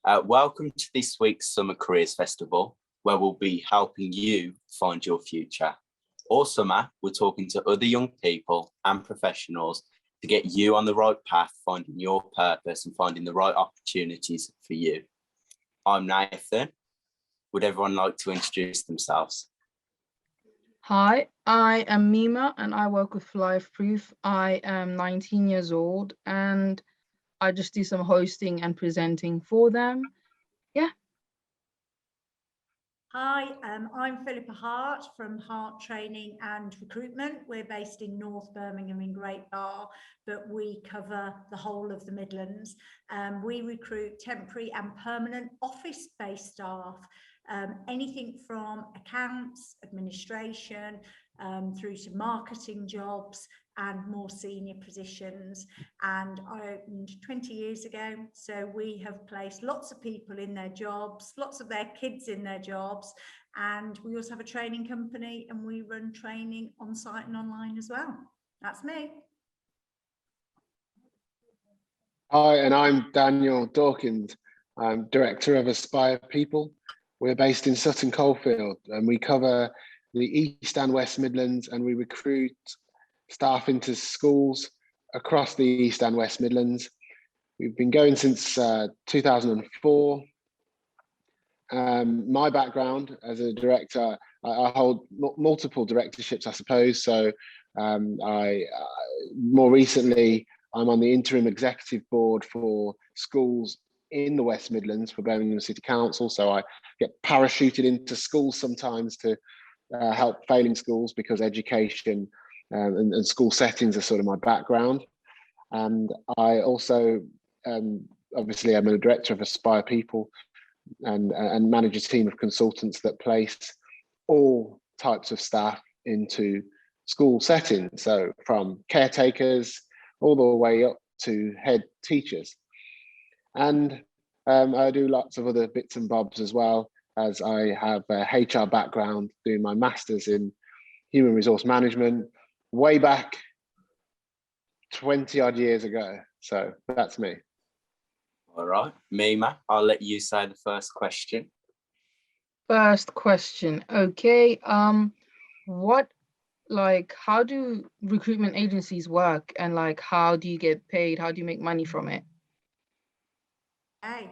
Welcome to this week's Summer Careers Festival, where we'll be helping you find your future. All summer, we're talking to other young people and professionals to get you on the right path, finding your purpose and finding the right opportunities for you. I'm Nathan. Would everyone like to introduce themselves? Hi, I am Mima and I work with Life Proof. I am 19 years old and I just do some hosting and presenting for them. Yeah. Hi, I'm Philippa Hart from Hart Training and Recruitment. We're based in North Birmingham in Great Bar, but we cover the whole of the Midlands. We recruit temporary and permanent office-based staff, anything from accounts, administration, through to marketing jobs and more senior positions. And I opened 20 years ago, so we have placed lots of people in their jobs, lots of their kids in their jobs, and we also have a training company and we run training on site and online as well. That's me. Hi, and I'm Daniel Dawkins. I'm Director of Aspire People. We're based in Sutton Coldfield and we cover the East and West Midlands, and we recruit staff into schools across the East and West Midlands. We've been going since 2004. My background as a director, I hold multiple directorships, I suppose. So more recently, I'm on the interim executive board for schools in the West Midlands for Birmingham City Council. So I get parachuted into schools sometimes to help failing schools, because education and school settings are sort of my background. And I also, obviously, I'm a director of Aspire People and manage a team of consultants that place all types of staff into school settings. So from caretakers all the way up to head teachers. And I do lots of other bits and bobs as well, as I have a HR background, doing my master's in human resource management way back 20 odd years ago. So that's me. All right, Mima, I'll let you say the first question. First question. Okay. How do recruitment agencies work, and how do you get paid? How do you make money from it? Okay.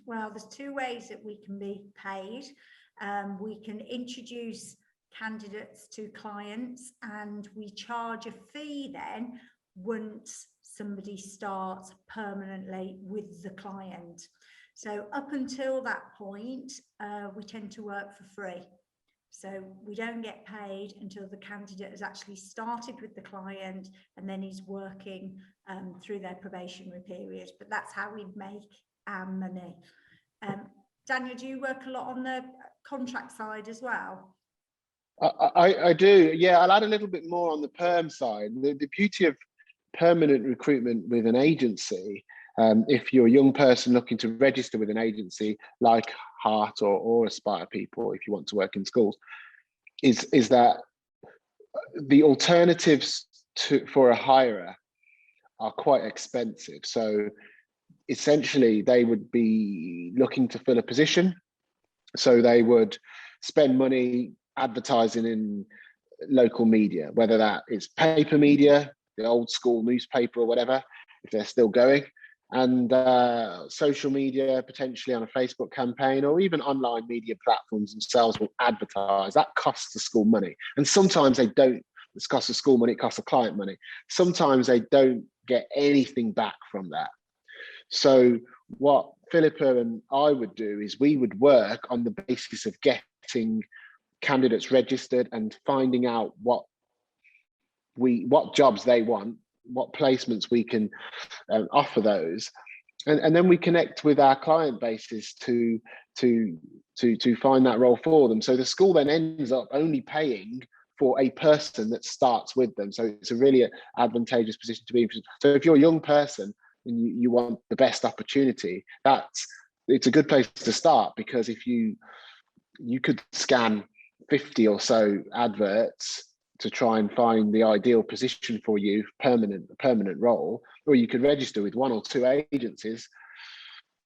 Well, there's two ways that we can be paid. We can introduce candidates to clients and we charge a fee then once somebody starts permanently with the client. So up until that point, we tend to work for free. So we don't get paid until the candidate has actually started with the client and then is working through their probationary period. But that's how we make our money. Daniel, do you work a lot on the contract side as well? I do, yeah. I'll add a little bit more on the perm side. The beauty of permanent recruitment with an agency, if you're a young person looking to register with an agency like Hart or Aspire People, if you want to work in schools, is that the alternatives for a hirer are quite expensive. So essentially they would be looking to fill a position. So they would spend money advertising in local media, whether that is paper media, the old school newspaper or whatever, if they're still going, and social media, potentially on a Facebook campaign, or even online media platforms themselves will advertise. That costs the school money. And sometimes they don't. It costs the school money, it costs the client money. Sometimes they don't get anything back from that. So what Philippa and I would do is we would work on the basis of getting candidates registered and finding out what jobs they want, what placements we can offer those, and then we connect with our client bases to find that role for them. So the school then ends up only paying for a person that starts with them. So it's a really advantageous position to be in. So if you're a young person and you want the best opportunity, it's a good place to start, because if you could scan 50 or so adverts to try and find the ideal position for you, permanent role, or you could register with one or two agencies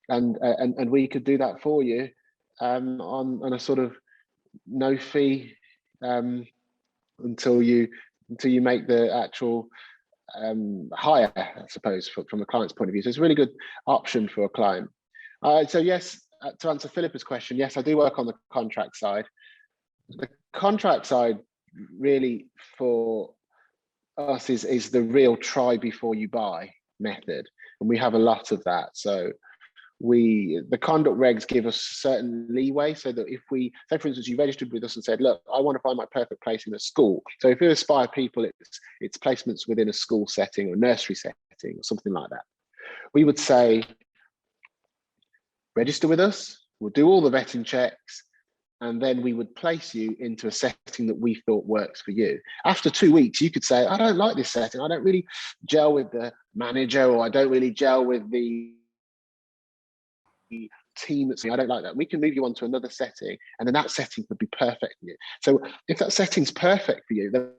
and we could do that for you on a sort of no fee until you make the actual hire, I suppose, from a client's point of view. So it's a really good option for a client. So yes, to answer Philippa's question, yes, I do work on the contract side. The contract side really for us is the real try before you buy method, and we have a lot of that. So the conduct regs give us certain leeway, so that if we say, for instance, you registered with us and said, look, I want to find my perfect place in a school. So if you Aspire people, it's placements within a school setting or nursery setting or something like that. We would say, register with us, we'll do all the vetting checks, and then we would place you into a setting that we thought works for you. After 2 weeks, you could say, I don't like this setting. I don't really gel with the manager, or I don't really gel with the team. I don't like that. We can move you on to another setting, and then that setting could be perfect for you. So if that setting's perfect for you, then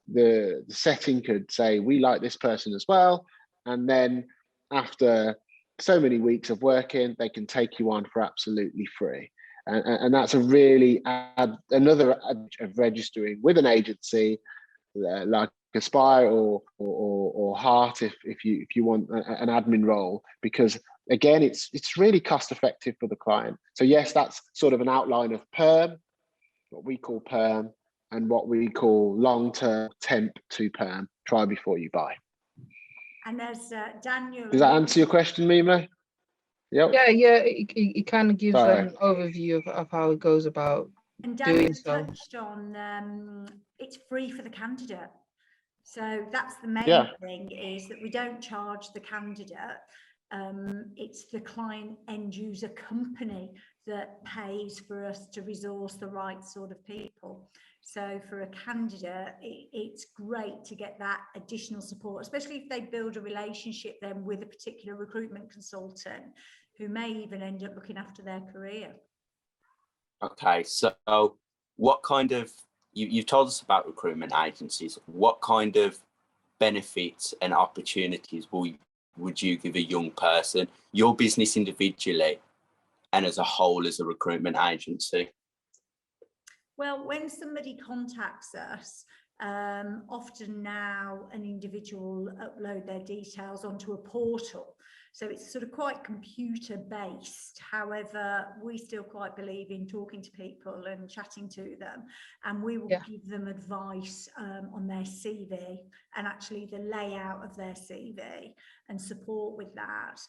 the setting could say, we like this person as well. And then after so many weeks of working, they can take you on for absolutely free. And that's a really another of registering with an agency like Aspire or Hart if you want an admin role, because again, it's really cost effective for the client. So yes, that's sort of an outline of perm, what we call perm, and what we call long-term temp to perm, try before you buy. And as Daniel, does that answer your question, Mima? Yep. Yeah, it kind of gives an overview of how it goes about and Daniel doing so. touched on it's free for the candidate. So that's the main thing, is that we don't charge the candidate. It's the client end user company that pays for us to resource the right sort of people. So for a candidate, it's great to get that additional support, especially if they build a relationship then with a particular recruitment consultant who may even end up looking after their career. Okay, so what kind of, you've told us about recruitment agencies, what kind of benefits and opportunities would you give a young person, your business individually and as a whole as a recruitment agency? Well, when somebody contacts us, often now an individual will upload their details onto a portal. So it's sort of quite computer based. However, we still quite believe in talking to people and chatting to them, and we will give them advice on their CV and actually the layout of their CV and support with that.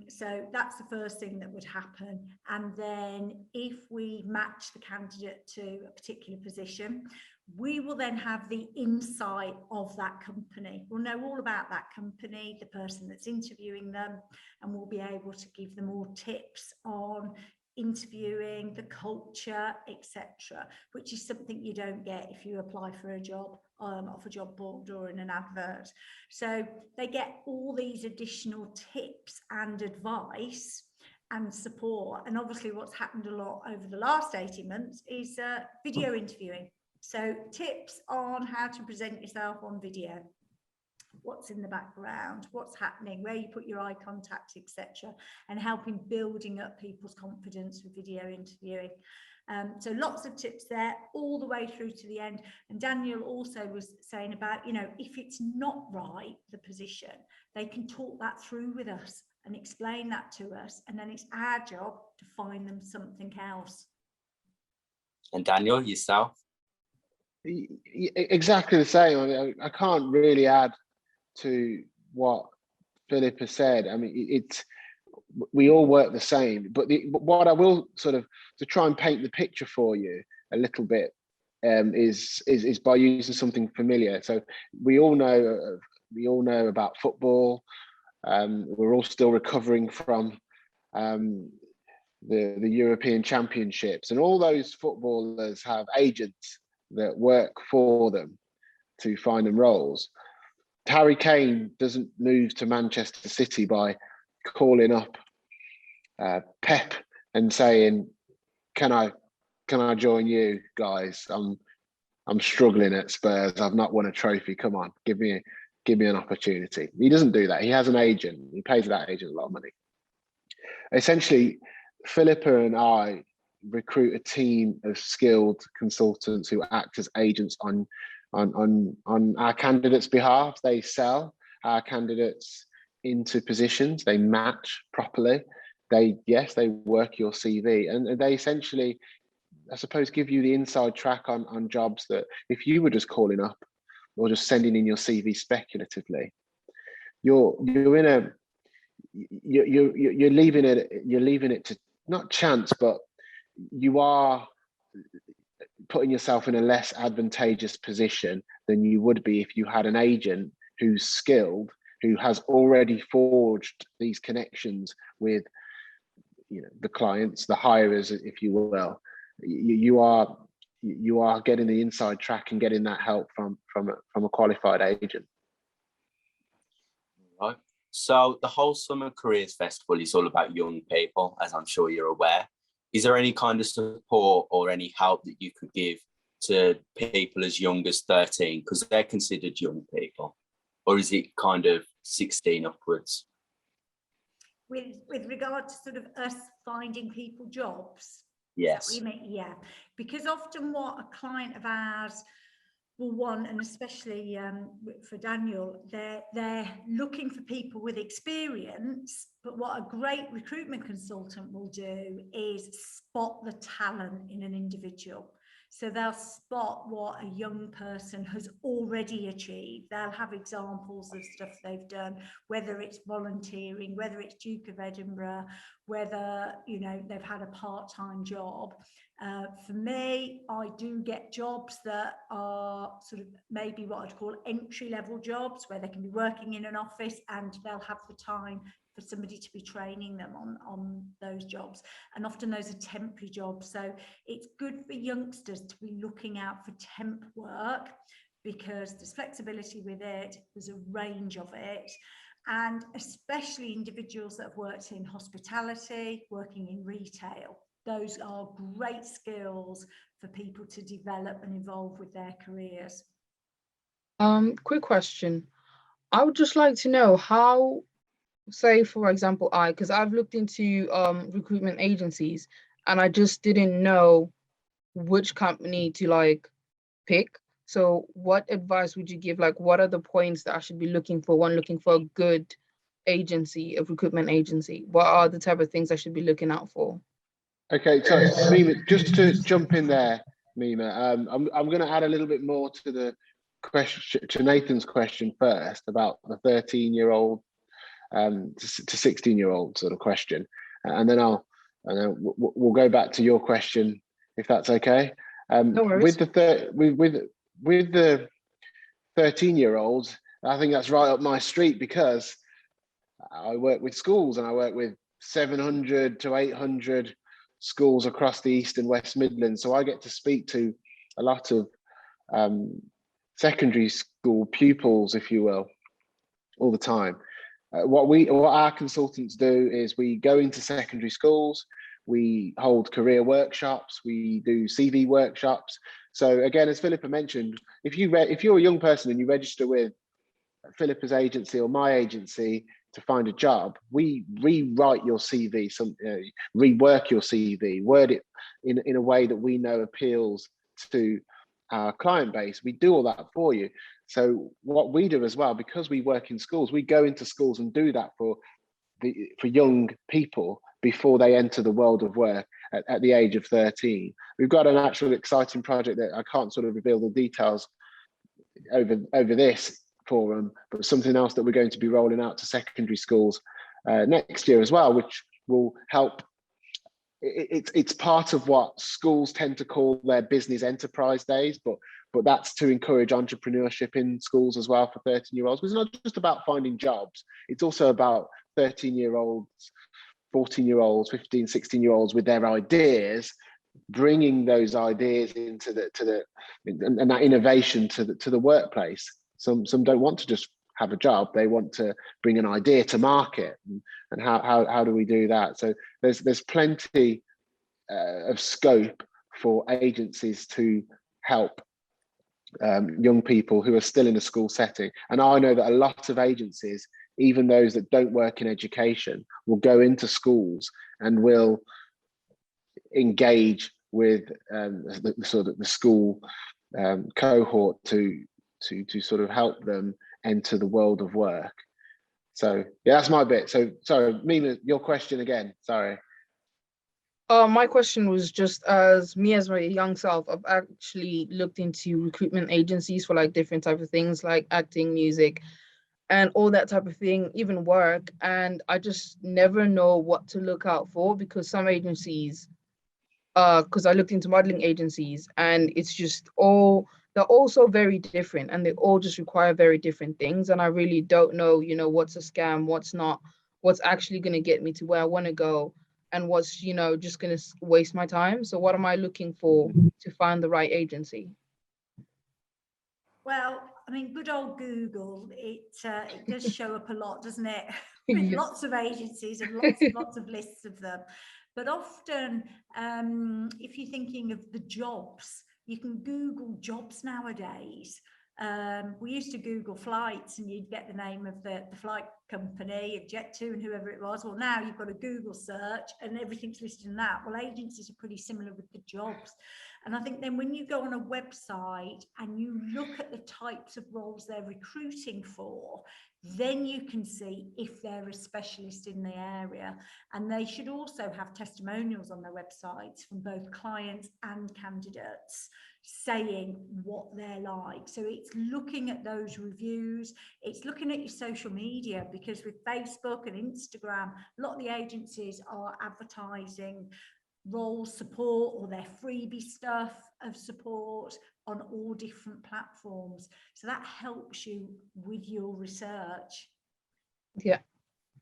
So that's the first thing that would happen. And then if we match the candidate to a particular position, we will then have the insight of that company. We'll know all about that company, the person that's interviewing them, and we'll be able to give them all tips on interviewing, the culture, etc., which is something you don't get if you apply for a job off a job board or in an advert. So they get all these additional tips and advice and support. And obviously what's happened a lot over the last 18 months is video interviewing. So tips on how to present yourself on video, what's in the background, what's happening, where you put your eye contact, etc., and helping building up people's confidence with video interviewing. So lots of tips there all the way through to the end. And Daniel also was saying about, if it's not right, the position, they can talk that through with us and explain that to us. And then it's our job to find them something else. And Daniel, yourself? Exactly the same. I mean, I can't really add to what Philippa said. I mean, we all work the same, but what I will sort of, to try and paint the picture for you a little bit, is by using something familiar. So we all know about football. We're all still recovering from the European Championships, and all those footballers have agents that work for them to find them roles. Harry Kane doesn't move to Manchester City by calling up Pep and saying, can I join you guys? I'm struggling at Spurs. I've not won a trophy. Come on, give me give me an opportunity. He doesn't do that. He has an agent. He pays that agent a lot of money. Essentially, Philippa and I recruit a team of skilled consultants who act as agents on our candidates' behalf. They sell our candidates into positions. They match properly. They work your CV, and they essentially, I suppose, give you the inside track on jobs that if you were just calling up or just sending in your CV speculatively, you're leaving it to not chance, but you are putting yourself in a less advantageous position than you would be if you had an agent who's skilled, who has already forged these connections with, the clients, the hirers, if you will. You are getting the inside track and getting that help from a qualified agent. Right. So the whole Summer Careers Festival is all about young people, as I'm sure you're aware. Is there any kind of support or any help that you could give to people as young as 13, because they're considered young people, or is it kind of 16 upwards? With regard to sort of us finding people jobs? Yes. Yeah, because often what a client of ours will want, and especially for Daniel, they're looking for people with experience, but what a great recruitment consultant will do is spot the talent in an individual. So they'll spot what a young person has already achieved. They'll have examples of stuff they've done, whether it's volunteering, whether it's Duke of Edinburgh, whether they've had a part-time job. For me, I do get jobs that are sort of maybe what I'd call entry-level jobs, where they can be working in an office and they'll have the time for somebody to be training them on those jobs. And often those are temporary jobs. So it's good for youngsters to be looking out for temp work, because there's flexibility with it, there's a range of it. And especially individuals that have worked in hospitality, working in retail. Those are great skills for people to develop and evolve with their careers. Quick question. I would just like to know how, say for example, because I've looked into recruitment agencies and I just didn't know which company to pick. So what advice would you give? What are the points that I should be looking for when looking for a good agency, a recruitment agency? What are the type of things I should be looking out for? Okay, so Mima, just to jump in there, Mima, I'm going to add a little bit more to the question, to Nathan's question first, about the 13-year-old to 16-year-old sort of question, and then we'll go back to your question, if that's okay. No worries. With the 13-year-olds, I think that's right up my street, because I work with schools and I work with 700 to 800 schools across the East and West Midlands. So I get to speak to a lot of secondary school pupils, if you will, all the time. What our consultants do is we go into secondary schools, we hold career workshops, we do CV workshops. So again, as Philippa mentioned, if you're a young person and you register with Philippa's agency or my agency to find a job, we rewrite your CV, rework your CV, word it in a way that we know appeals to our client base. We do all that for you. So what we do as well, because we work in schools, we go into schools and do that for young people before they enter the world of work at the age of 13. We've got an actual exciting project that I can't sort of reveal the details over this forum, but something else that we're going to be rolling out to secondary schools next year as well, which will help. It's part of what schools tend to call their business enterprise days, but that's to encourage entrepreneurship in schools as well for 13-year-olds. It's not just about finding jobs, it's also about 13-year-olds, 14-year-olds, 15, 16-year-olds with their ideas, bringing those ideas into and that innovation to the workplace. Some don't want to just have a job, they want to bring an idea to market, and how do we do that? So there's plenty of scope for agencies to help young people who are still in a school setting. And I know that a lot of agencies, even those that don't work in education, will go into schools and will engage with the sort of the school cohort to sort of help them enter the world of work. So yeah, that's my bit. So sorry, Mima, your question again. Sorry. My question was just as my young self, I've actually looked into recruitment agencies for like different type of things like acting, music, and all that type of thing, even work. And I just never know what to look out for because some agencies, because I looked into modeling agencies and it's just they're all so very different and they all just require very different things. And I really don't know, you know, what's a scam, what's not, what's actually going to get me to where I want to go and what's, you know, just going to waste my time. So what am I looking for to find the right agency? Well, I mean, good old Google, it does show up a lot, doesn't it? With Yes. lots of agencies and lots of lists of them. But often, if you're thinking of the jobs, you can Google jobs nowadays. We used to Google flights and you'd get the name of the flight company, Jet2 and whoever it was. Well, now you've got a Google search and everything's listed in that. Well, agencies are pretty similar with the jobs. And I think then when you go on a website and you look at the types of roles they're recruiting for, then you can see if they're a specialist in the area. And they should also have testimonials on their websites from both clients and candidates saying what they're like. So it's looking at those reviews, it's looking at your social media, because with Facebook and Instagram, a lot of the agencies are advertising role support or their freebie stuff of support on all different platforms. So that helps you with your research. Yeah.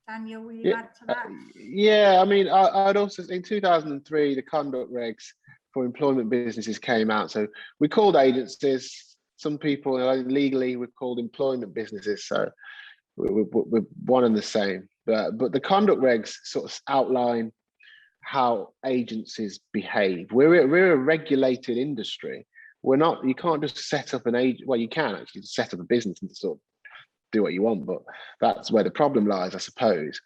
Daniel, will you add to that? Yeah, I mean, I'd also, in 2003, the conduct regs for employment businesses came out. So we called agencies, some people legally we're called employment businesses. So we're one and the same. But the conduct regs sort of outline how agencies behave. We're a regulated industry. We're not, you can't just set up an agent, well, you can actually set up a business and sort of do what you want, but that's where the problem lies, I suppose.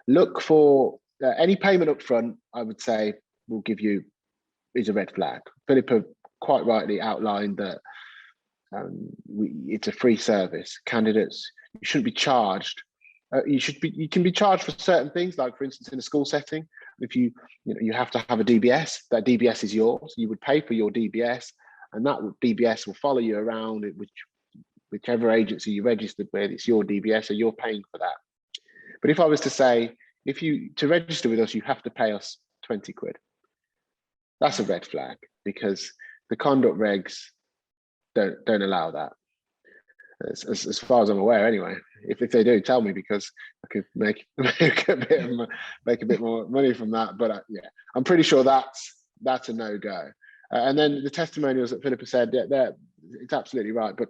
Look for any payment up front, I would say, will give you, is a red flag. Philippa quite rightly outlined that it's a free service. Candidates, you shouldn't be charged. You can be charged for certain things, like for instance, in a school setting, if you have to have a DBS, that DBS is yours. You would pay for your DBS, and that DBS will follow you around, whichever agency you registered with, it's your DBS, so you're paying for that. But if I was to say, to register with us, you have to pay us 20 quid. That's a red flag, because the conduct regs don't allow that. As far as I'm aware, anyway. If they do, tell me, because I could make a bit more money from that. But yeah, I'm pretty sure that's a no-go. And then the testimonials that Philippa said, it's absolutely right. But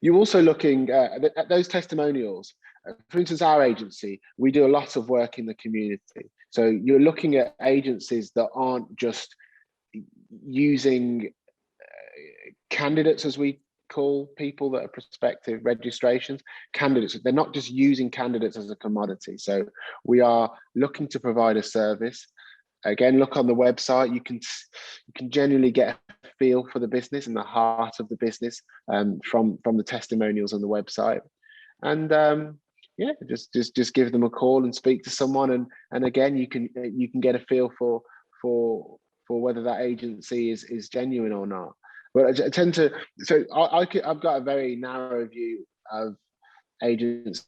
you're also looking at those testimonials. For instance, our agency, we do a lot of work in the community. So you're looking at agencies that aren't just using candidates, as we call people that are prospective registrations, candidates. They're not just using candidates as a commodity. So we are looking to provide a service. Again, look on the website. You can generally get a feel for the business and the heart of the business from the testimonials on the website. And yeah, just give them a call and speak to someone. And again, you can get a feel for whether that agency is genuine or not. But I tend to, so I've got a very narrow view of agencies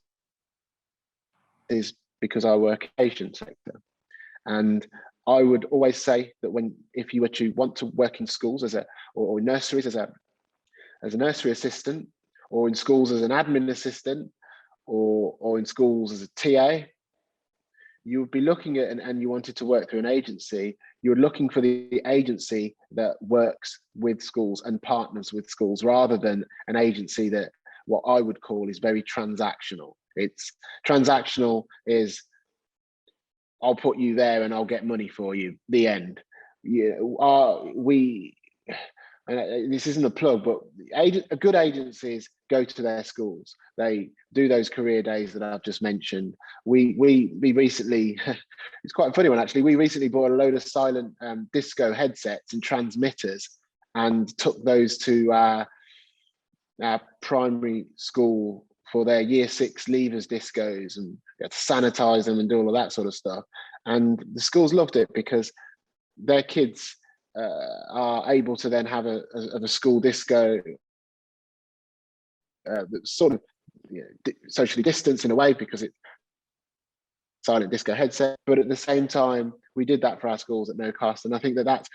because I work in the education sector. And I would always say that if you were to want to work in schools or nurseries as a nursery assistant, or in schools as an admin assistant, or in schools as a TA, you would be looking at, and you wanted to work through an agency, you're looking for the agency that works with schools and partners with schools, rather than an agency that what I would call is very transactional. It's transactional is, I'll put you there and I'll get money for you, the end. and this isn't a plug, but good agencies go to their schools. They do those career days that I've just mentioned. We recently, it's quite a funny one actually. We recently bought a load of silent disco headsets and transmitters, and took those to our primary school for their year 6 leavers discos, and you had to sanitize them and do all of that sort of stuff. And the schools loved it because their kids are able to then have a school disco that's sort of socially distanced in a way, because it's silent disco headset, but at the same time we did that for our schools at no cost. And I think that's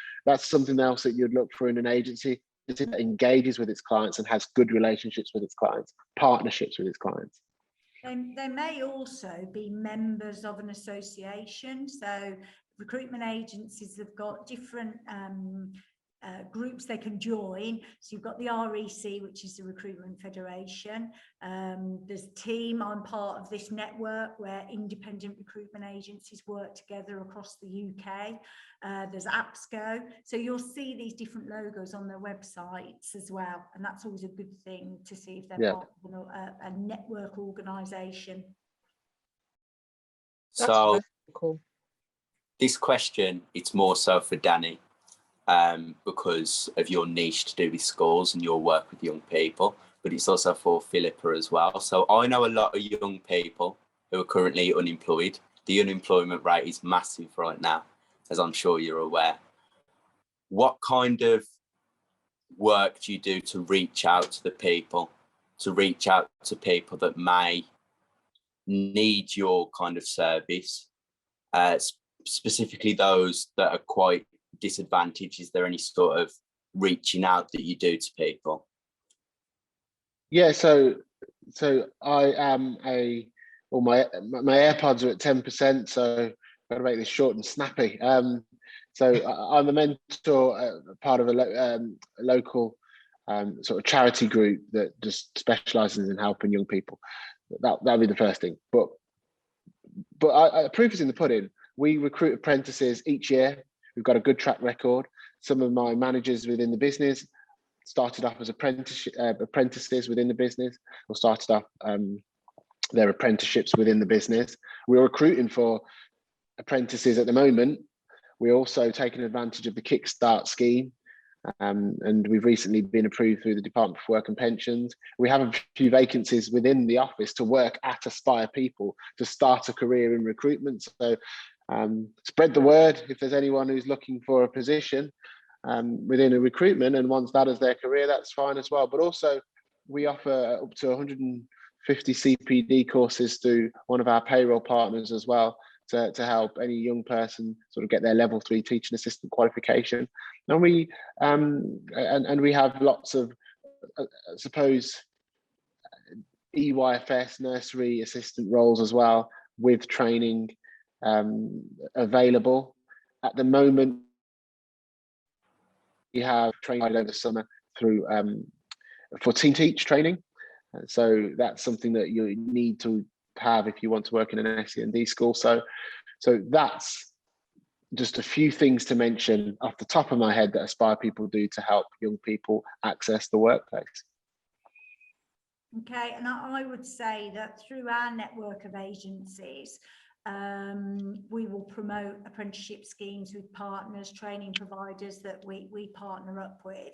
something else that you'd look for in an agency that engages with its clients and has good relationships with its clients, partnerships with its clients. They may also be members of an association. So recruitment agencies have got different groups they can join. So you've got the REC, which is the Recruitment Federation. There's Team. I'm part of this network where independent recruitment agencies work together across the UK. There's APSCO. So you'll see these different logos on their websites as well. And that's always a good thing to see if they're part of a network organisation. So cool. This question, it's more so for Danny. Because of your niche to do with schools and your work with young people, but it's also for Philippa as well. So I know a lot of young people who are currently unemployed. The unemployment rate is massive right now, as I'm sure you're aware. What kind of work do you do to reach out to the people, that may need your kind of service, specifically those that are quite disadvantage? Is there any sort of reaching out that you do to people? Yeah, so I am my AirPods are at 10%, so I've got to make this short and snappy. So I'm a mentor, part of a local sort of charity group that just specialises in helping young people. That'll be the first thing. But proof is in the pudding. We recruit apprentices each year. We've got a good track record. Some of my managers within the business started off as apprentices within the business, or started off their apprenticeships within the business. We're recruiting for apprentices at the moment. We're also taking advantage of the Kickstart scheme, and we've recently been approved through the Department for Work and Pensions. We have a few vacancies within the office to work at Aspire people to start a career in recruitment. So spread the word if there's anyone who's looking for a position within a recruitment and wants that as their career. That's fine as well. But also we offer up to 150 CPD courses through one of our payroll partners as well, to help any young person sort of get their level 3 teaching assistant qualification. And we have lots of I suppose EYFS nursery assistant roles as well, with training available. At the moment, we have training over the summer through for Team Teach training. So that's something that you need to have if you want to work in an SEND school. So that's just a few things to mention off the top of my head that Aspire people do to help young people access the workplace. Okay, and I would say that through our network of agencies, we will promote apprenticeship schemes with partners, training providers that we partner up with.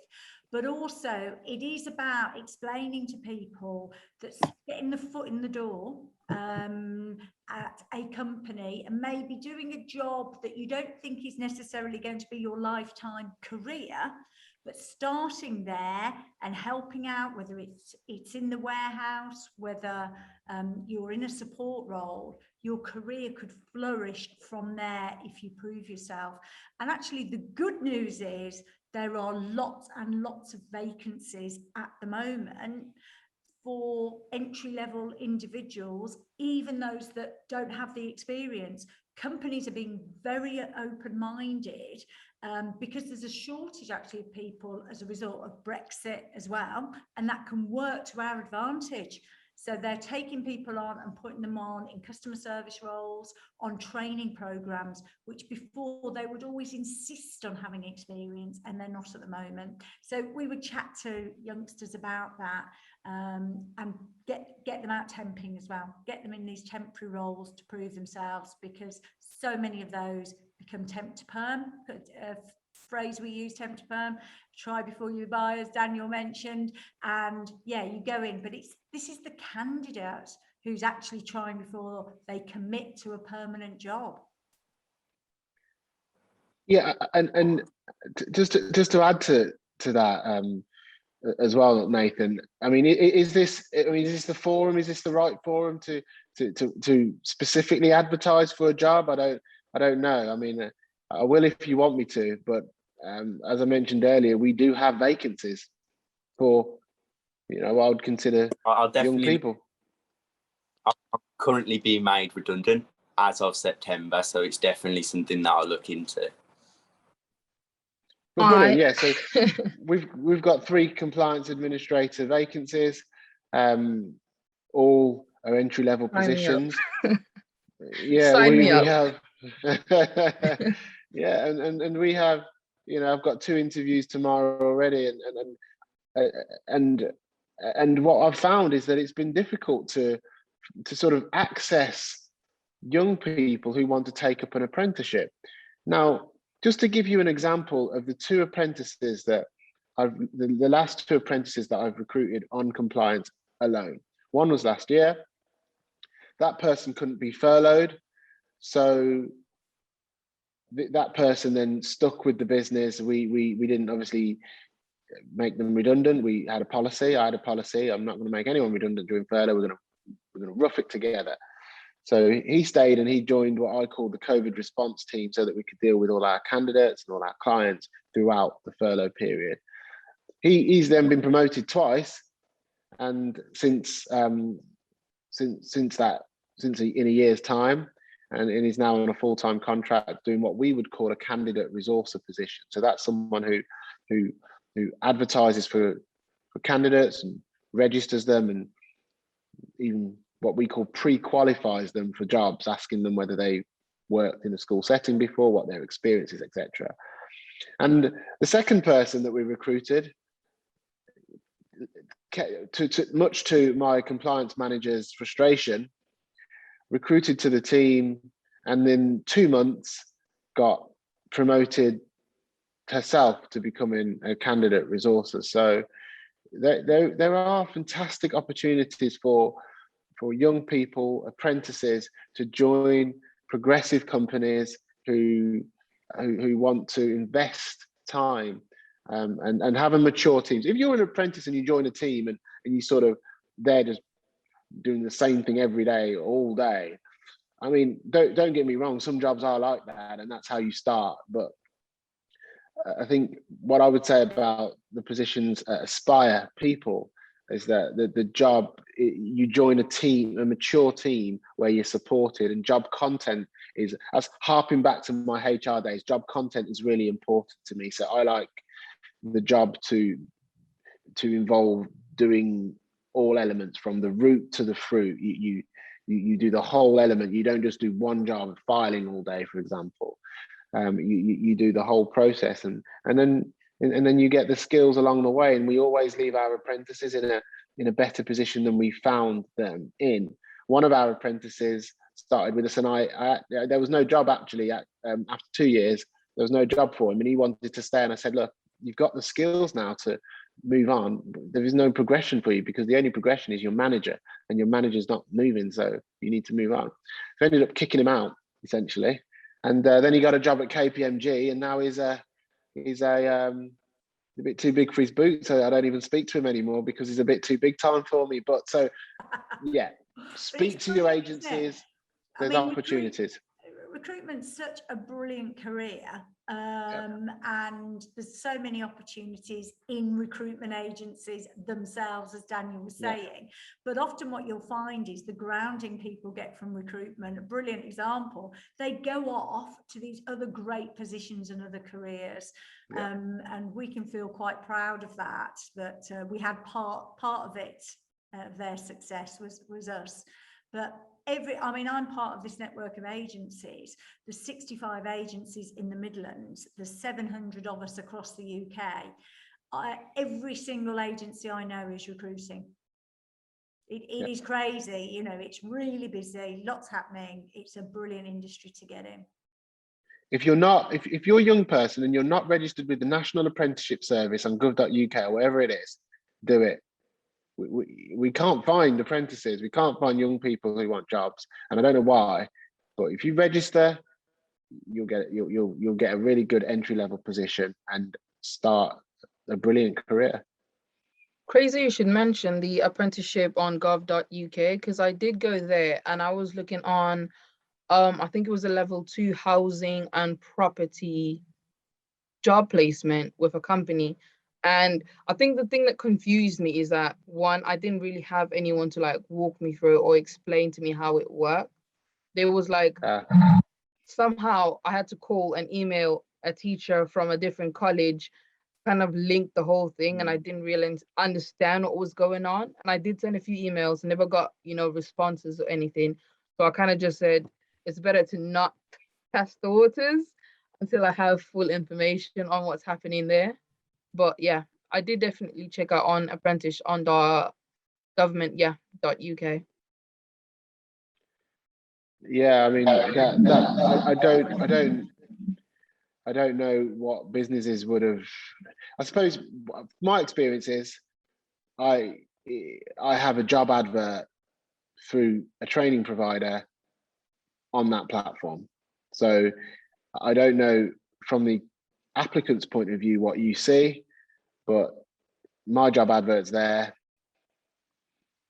But also it is about explaining to people that getting the foot in the door at a company and maybe doing a job that you don't think is necessarily going to be your lifetime career, but starting there and helping out, whether it's in the warehouse, whether you're in a support role, your career could flourish from there if you prove yourself. And actually the good news is there are lots and lots of vacancies at the moment for entry-level individuals, even those that don't have the experience. Companies are being very open-minded because there's a shortage actually of people as a result of Brexit as well, and that can work to our advantage. So they're taking people on and putting them on in customer service roles, on training programs, which before they would always insist on having experience, and they're not at the moment. So we would chat to youngsters about that, and get them out temping as well, get them in these temporary roles to prove themselves, because so many of those become temp to perm. Phrase we use, temp to perm, try before you buy, as Daniel mentioned. And yeah, you go in, but this is the candidate who's actually trying before they commit to a permanent job. Yeah, and just to add to that as well, Nathan. I mean, is this the forum? Is this the right forum to specifically advertise for a job? I don't know. I mean, I will if you want me to, but as I mentioned earlier, we do have vacancies for, I would consider young people. I'm currently being made redundant as of September, so it's definitely something that I'll look into. Well, brilliant. Yeah, so we've got 3 compliance administrator vacancies. All are entry-level positions. Yeah, we have. Yeah, and we have. I've got 2 interviews tomorrow already, and what I've found is that it's been difficult to sort of access young people who want to take up an apprenticeship. Now, just to give you an example of the 2 apprentices that the last 2 apprentices that I've recruited on compliance alone. One was last year. That person couldn't be furloughed, so that person then stuck with the business. We didn't obviously make them redundant. We had a policy. I had a policy. I'm not going to make anyone redundant during furlough. We're going to rough it together. So he stayed and he joined what I call the COVID response team, so that we could deal with all our candidates and all our clients throughout the furlough period. He's then been promoted twice, and since in a year's time, and he's now on a full-time contract doing what we would call a candidate resource position. So that's someone who advertises for candidates and registers them, and even what we call pre-qualifies them for jobs, asking them whether they worked in a school setting before, what their experience is, etc. And the second person that we recruited, much to my compliance manager's frustration, recruited to the team, and in 2 months got promoted herself to becoming a candidate resourcer. So there are fantastic opportunities for young people, apprentices, to join progressive companies who want to invest time and have a mature teams. If you're an apprentice and you join a team and you sort of, they're just doing the same thing every day, all day. I mean, don't get me wrong, some jobs are like that, and that's how you start. But I think what I would say about the positions at Aspire people is that the job, you join a team, a mature team where you're supported, and job content is, as harping back to my HR days, job content is really important to me. So I like the job to involve doing all elements from the root to the fruit. You do the whole element. You don't just do one job of filing all day, for example. You do the whole process, and then you get the skills along the way. And we always leave our apprentices in a better position than we found them in. One of our apprentices started with us, and I there was no job actually after 2 years. There was no job for him, and he wanted to stay. And I said, look, you've got the skills now to move on. There is no progression for you, because the only progression is your manager, and your manager's not moving, so you need to move on. So I ended up kicking him out essentially, and then he got a job at KPMG, and now he's a bit too big for his boots, so I don't even speak to him anymore because he's a bit too big time for me. But so yeah, speak to your agencies. There's opportunities. Recruitment's such a brilliant career, and there's so many opportunities in recruitment agencies themselves, as Daniel was saying. But often what you'll find is the grounding people get from recruitment, a brilliant example, they go off to these other great positions and other careers. And we can feel quite proud of that we had part of it their success was us. But I'm part of this network of agencies. There's 65 agencies in the Midlands. There's 700 of us across the UK. Every single agency I know is recruiting. It is crazy, you know, it's really busy, lots happening. It's a brilliant industry to get in. If you're not, if you're a young person and you're not registered with the National Apprenticeship Service on gov.uk or wherever it is, do it. We can't find apprentices. We can't find young people who want jobs, and I don't know why. But if you register, you'll get a really good entry level position and start a brilliant career. Crazy you should mention the apprenticeship on gov.uk, because I did go there and I was looking on, I think it was a level 2 housing and property job placement with a company. And I think the thing that confused me is that, one, I didn't really have anyone to like walk me through or explain to me how it worked. There was like, somehow I had to call and email a teacher from a different college, kind of link the whole thing, and I didn't really understand what was going on. And I did send a few emails, never got, you know, responses or anything. So I kind of just said, it's better to not test the waters until I have full information on what's happening there. But yeah, I did definitely check out on apprentice on the government, .uk. Yeah, I mean, I don't know what businesses would have. I suppose my experience is I have a job advert through a training provider on that platform. So I don't know from the applicant's point of view what you see, but my job advert's there.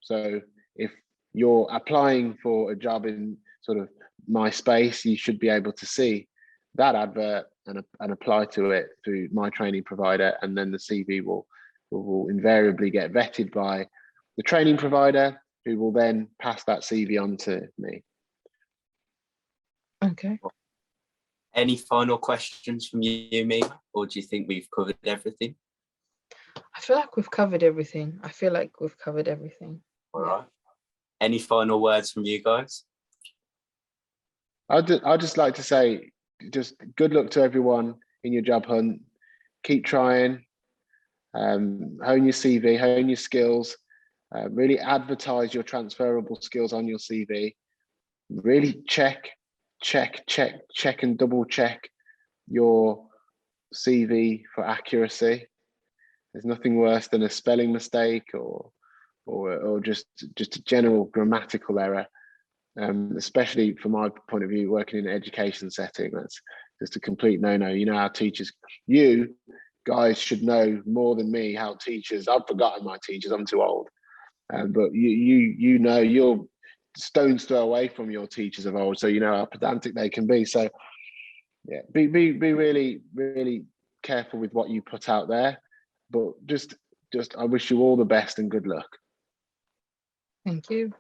So if you're applying for a job in sort of my space, you should be able to see that advert and apply to it through my training provider, and then the CV will invariably get vetted by the training provider, who will then pass that CV on to me. Okay. Any final questions from you, Mima, or do you think we've covered everything? I feel like we've covered everything. All right. Any final words from you guys? I'd just like to say, just good luck to everyone in your job hunt. Keep trying, hone your CV, hone your skills, really advertise your transferable skills on your CV. Really check and double check your CV for accuracy. There's nothing worse than a spelling mistake or just a general grammatical error. Especially from my point of view, working in an education setting, that's just a complete no-no. You know how teachers, you guys should know more than me how teachers, I've forgotten my teachers, I'm too old. But you know, you're stone's throw away from your teachers of old, so you know how pedantic they can be. So yeah, be really, really careful with what you put out there. But just I wish you all the best and good luck. Thank you.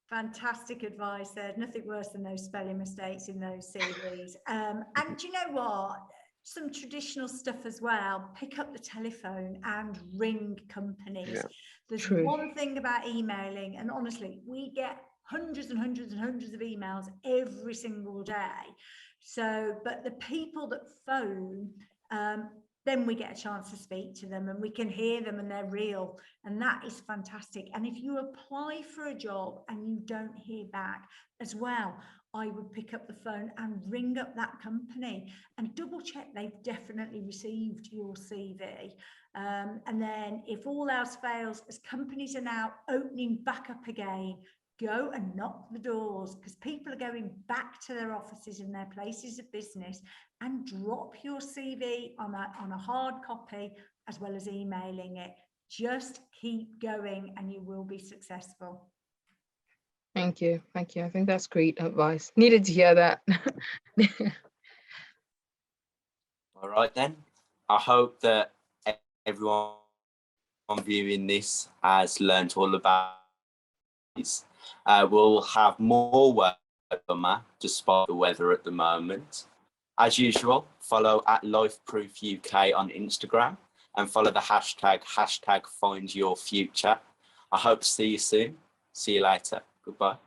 Fantastic advice. There's nothing worse than those spelling mistakes in those CVs. And do you know what? Some traditional stuff as well. Pick up the telephone and ring companies. Yeah. There's True. one thing about emailing, and honestly, we get hundreds and hundreds and hundreds of emails every single day. So, but the people that phone, then we get a chance to speak to them and we can hear them and they're real, and that is fantastic. And if you apply for a job and you don't hear back as well, I would pick up the phone and ring up that company and double check they've definitely received your CV. And then if all else fails, as companies are now opening back up again, go and knock the doors, because people are going back to their offices and their places of business, and drop your CV on a hard copy as well as emailing it. Just keep going and you will be successful. Thank you. I think that's great advice. Needed to hear that. All right then. I hope that everyone viewing this has learned all about this. We'll have more work despite the weather at the moment. As usual, follow at LifeProofUK on Instagram and follow the hashtag FindYourFuture. I hope to see you soon. See you later. Goodbye.